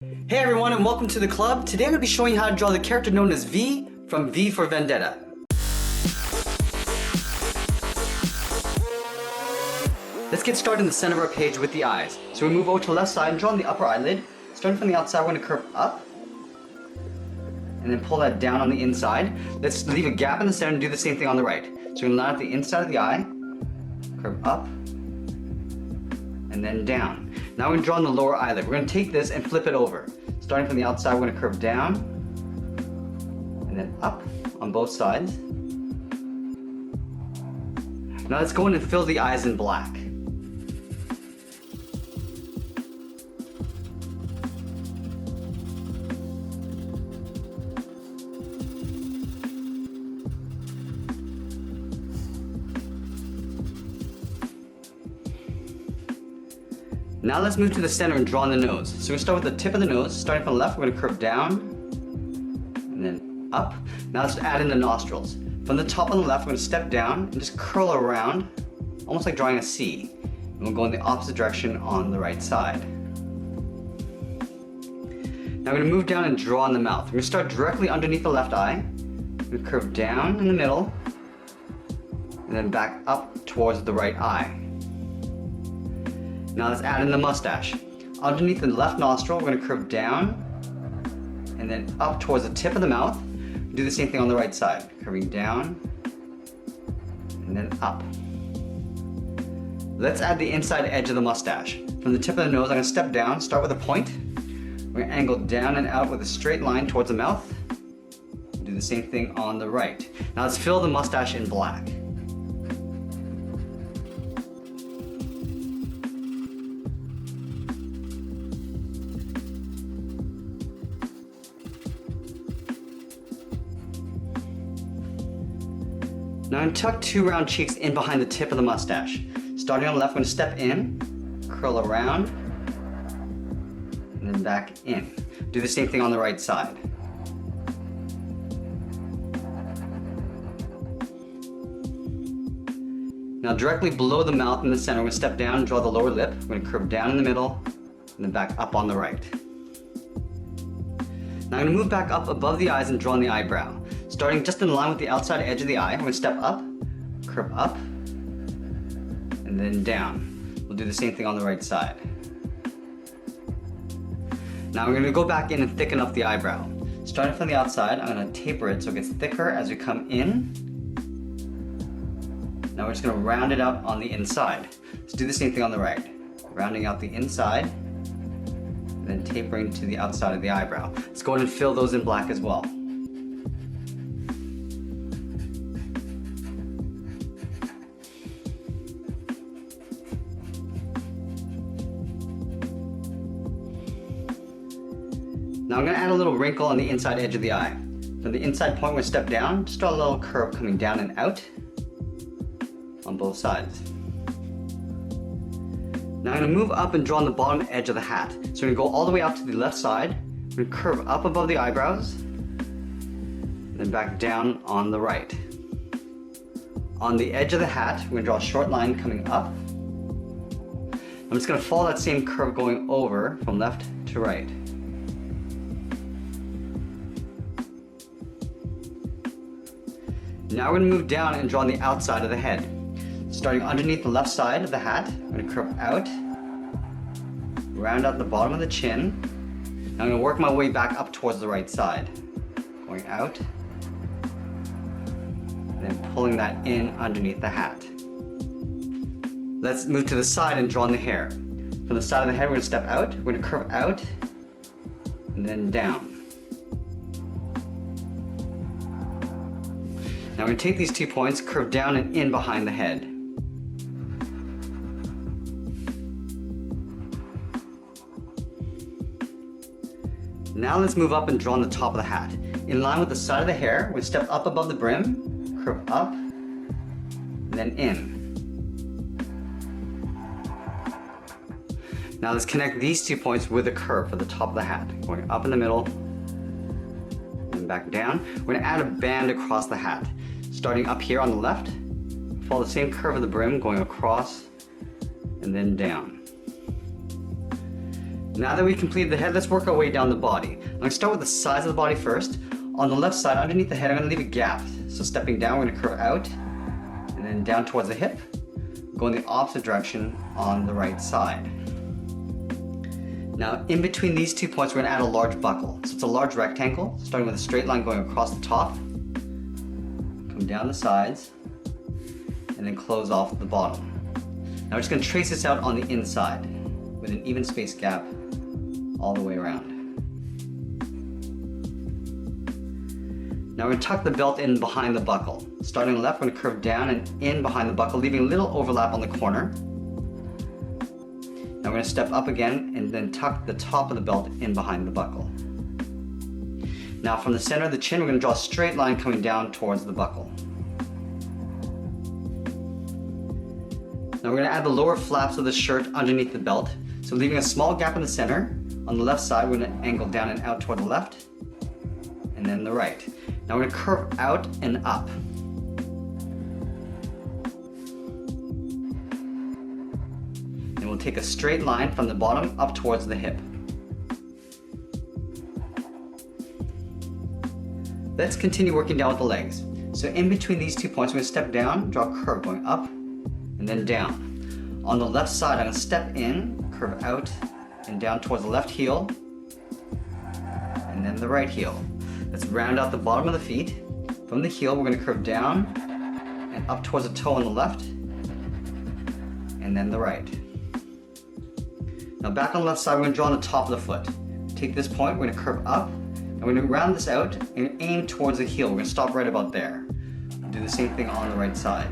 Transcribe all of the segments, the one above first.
Hey everyone, and welcome to the club. Today I'm going to be showing you how to draw the character known as V from V for Vendetta. Let's get started in the center of our page with the eyes. So we move over to the left side and draw on the upper eyelid. Starting from the outside, we're going to curve up and then pull that down on the inside. Let's leave a gap in the center and do the same thing on the right. So we're going to line up the inside of the eye, curve up, and then down. Now we're going to draw on the lower eyelid. We're going to take this and flip it over. Starting from the outside, we're going to curve down and then up on both sides. Now let's go in and fill the eyes in black. Now let's move to the center and draw on the nose. So we're going to start with the tip of the nose. Starting from the left, we're going to curve down and then up. Now let's add in the nostrils. From the top on the left, we're going to step down and just curl around, almost like drawing a C. And we'll go in the opposite direction on the right side. Now we're going to move down and draw on the mouth. We're going to start directly underneath the left eye. We're going to curve down in the middle and then back up towards the right eye. Now let's add in the mustache. Underneath the left nostril, we're going to curve down and then up towards the tip of the mouth. Do the same thing on the right side, curving down and then up. Let's add the inside edge of the mustache. From the tip of the nose, I'm going to step down, start with a point. We're going to angle down and out with a straight line towards the mouth. Do the same thing on the right. Now let's fill the mustache in black. Now I'm tuck two round cheeks in behind the tip of the mustache. Starting on the left, I'm going to step in, curl around, and then back in. Do the same thing on the right side. Now directly below the mouth in the center, we're going to step down and draw the lower lip. We're going to curve down in the middle, and then back up on the right. Now I'm going to move back up above the eyes and draw on the eyebrow. Starting just in line with the outside edge of the eye, we're going to step up, curve up, and then down. We'll do the same thing on the right side. Now we're going to go back in and thicken up the eyebrow. Starting from the outside, I'm going to taper it so it gets thicker as we come in. Now we're just going to round it out on the inside. Let's do the same thing on the right. Rounding out the inside, and then tapering to the outside of the eyebrow. Let's go ahead and fill those in black as well. Now I'm going to add a little wrinkle on the inside edge of the eye. From the inside point, we're going to step down, just draw a little curve coming down and out on both sides. Now I'm going to move up and draw on the bottom edge of the hat. So we're going to go all the way out to the left side. We're going to curve up above the eyebrows, and then back down on the right. On the edge of the hat, we're going to draw a short line coming up. I'm just going to follow that same curve going over from left to right. Now we're going to move down and draw on the outside of the head. Starting underneath the left side of the hat, I'm going to curve out, round out the bottom of the chin. Now I'm going to work my way back up towards the right side. Going out, and then pulling that in underneath the hat. Let's move to the side and draw on the hair. From the side of the head, we're going to step out, we're going to curve out, and then down. Now we're going to take these 2 points, curve down and in behind the head. Now let's move up and draw on the top of the hat. In line with the side of the hair, we step up above the brim, curve up, and then in. Now let's connect these 2 points with a curve for the top of the hat. Going up in the middle, and back down. We're going to add a band across the hat. Starting up here on the left, follow the same curve of the brim, going across and then down. Now that we've completed the head, let's work our way down the body. I'm going to start with the sides of the body first. On the left side, underneath the head, I'm going to leave a gap. So stepping down, we're going to curve out, and then down towards the hip. Go in the opposite direction on the right side. Now, in between these 2 points, we're going to add a large buckle. So it's a large rectangle, starting with a straight line going across the top, come down the sides, and then close off the bottom. Now we're just going to trace this out on the inside with an even space gap all the way around. Now we're going to tuck the belt in behind the buckle. Starting on the left, we're going to curve down and in behind the buckle, leaving a little overlap on the corner. Now we're going to step up again and then tuck the top of the belt in behind the buckle. Now from the center of the chin, we're going to draw a straight line coming down towards the buckle. Now we're going to add the lower flaps of the shirt underneath the belt. So leaving a small gap in the center. On the left side, we're going to angle down and out toward the left, and then the right. Now we're going to curve out and up. And we'll take a straight line from the bottom up towards the hip. Let's continue working down with the legs. So in between these 2 points, we're going to step down, draw a curve going up, and then down. On the left side, I'm going to step in, curve out, and down towards the left heel, and then the right heel. Let's round out the bottom of the feet. From the heel, we're going to curve down and up towards the toe on the left, and then the right. Now back on the left side, we're going to draw on the top of the foot. Take this point, we're going to curve up, and we're going to round this out and aim towards the heel. We're going to stop right about there. Do the same thing on the right side.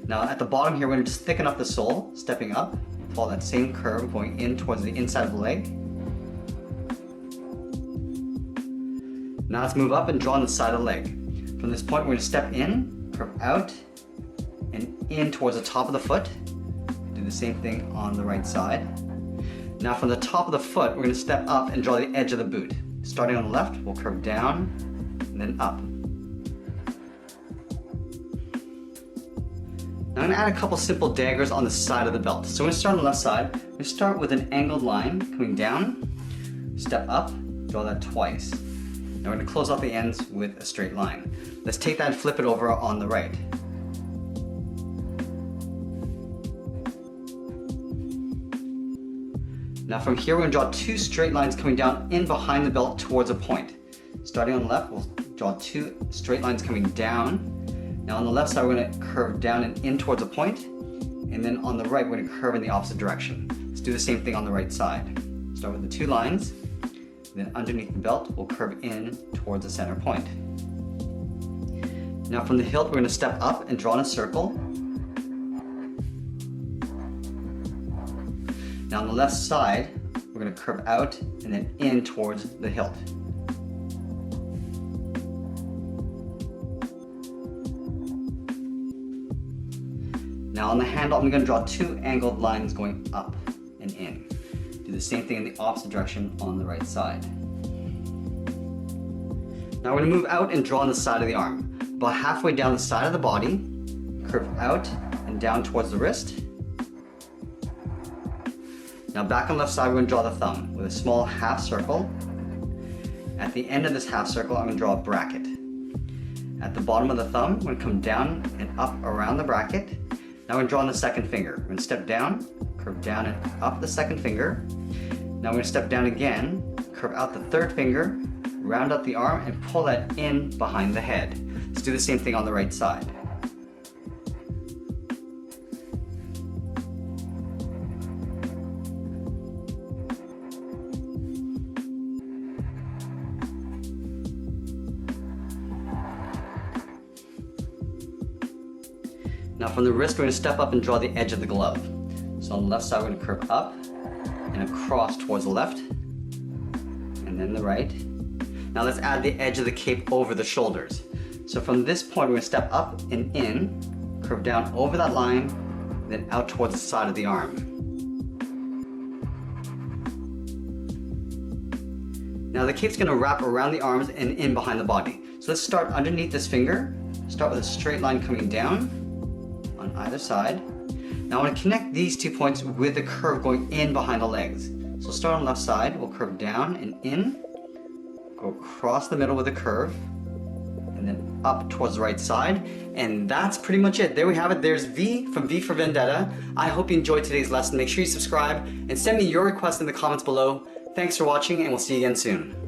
Now at the bottom here, we're going to just thicken up the sole, stepping up, follow that same curve going in towards the inside of the leg. Now let's move up and draw on the side of the leg. From this point, we're going to step in, curve out, and in towards the top of the foot. Do the same thing on the right side. Now from the top of the foot, we're going to step up and draw the edge of the boot. Starting on the left, we'll curve down and then up. Now I'm going to add a couple simple daggers on the side of the belt. So we're going to start on the left side. We're going to start with an angled line coming down, step up, draw that twice. Now we're going to close off the ends with a straight line. Let's take that and flip it over on the right. Now from here, we're going to draw 2 straight lines coming down in behind the belt towards a point. Starting on the left, we'll draw 2 straight lines coming down. Now on the left side, we're going to curve down and in towards a point, and then on the right, we're going to curve in the opposite direction. Let's do the same thing on the right side. Start with the 2 lines, and then underneath the belt, we'll curve in towards the center point. Now from the hilt, we're going to step up and draw in a circle. Now on the left side, we're going to curve out and then in towards the hilt. Now on the handle, I'm going to draw 2 angled lines going up and in. Do the same thing in the opposite direction on the right side. Now we're going to move out and draw on the side of the arm. About halfway down the side of the body, curve out and down towards the wrist. Now back on the left side, we're going to draw the thumb with a small half circle. At the end of this half circle, I'm going to draw a bracket. At the bottom of the thumb, we're going to come down and up around the bracket. Now we're going to draw on the second finger. We're going to step down, curve down and up the second finger. Now we're going to step down again, curve out the third finger, round up the arm and pull that in behind the head. Let's do the same thing on the right side. Now from the wrist, we're going to step up and draw the edge of the glove. So on the left side, we're going to curve up and across towards the left, and then the right. Now let's add the edge of the cape over the shoulders. So from this point, we're going to step up and in, curve down over that line, then out towards the side of the arm. Now the cape's going to wrap around the arms and in behind the body. So let's start underneath this finger. Start with a straight line coming down on either side. Now I want to connect these 2 points with the curve going in behind the legs. So start on the left side, we'll curve down and in, go across the middle with a curve, and then up towards the right side. And that's pretty much it. There we have it. There's V from V for Vendetta. I hope you enjoyed today's lesson. Make sure you subscribe and send me your requests in the comments below. Thanks for watching, and we'll see you again soon.